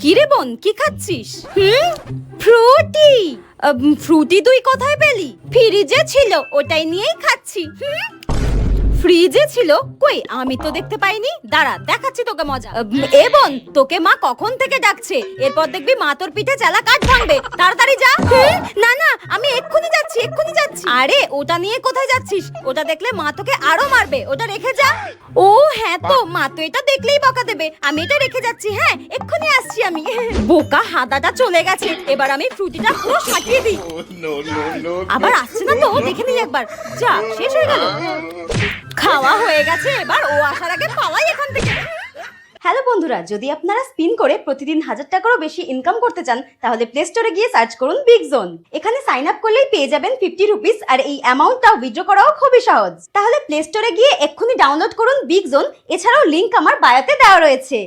কি রে বোন, কি খাচ্ছিস? ফ্রুটি। ফ্রুটি তুই কোথায় পেলি? ফ্রিজে ছিল, ওটাই নিয়েই খাচ্ছি। ফ্রিজে ছিল? কই, আমি তো দেখতে পাইনি। দাঁড়া, দেখাচ্ছি তোকে মজা। এ বোন, তোকে মা কখন থেকে ডাকছে। এরপর দেখবি মা তোর পিঠে চালা কাঠ ভাঙবে। তাড়াতাড়ি যা। না না, আমি এক্ষুনি যাচ্ছি, এক্ষুনি যাচ্ছি। আরে ওটা নিয়ে কোথায় যাচ্ছিস? ওটা দেখলে মা তোকে আরো মারবে, ওটা রেখে যা। ও হ্যাঁ, তো মা তো এটা দেখলেই বকা দেবে। আমি এটা রেখে যাচ্ছি, হ্যাঁ এক্ষুনি আসছি আমি। বোকা হাদাটা চলে গেছে, এবার আমি ফ্রুটিটা পুরো ফাটিয়ে দিই। আবার আসছে না তো, দেখে নিই একবার। যা, শেষ হয়ে গেল। খাওয়া হয়ে গেছে, এবার ও আসার আগে পালাই এখান থেকে। হ্যালো বন্ধুরা, যদি আপনারা স্পিন করে প্রতিদিন 1000 টাকারও বেশি ইনকাম করতে চান, তাহলে প্লে স্টোরে গিয়ে সার্চ করুন বিগ জোন। এখানে সাইন আপ করলেই পেয়ে যাবেন 50 রুপিস, আর এই অ্যামাউন্টটাও উইথড্র করাও খুবই সহজ। তাহলে প্লে স্টোরে গিয়ে এক্ষুনি ডাউনলোড করুন বিগ জোন। এছাড়াও লিংক আমার বায়োতে দেওয়া রয়েছে।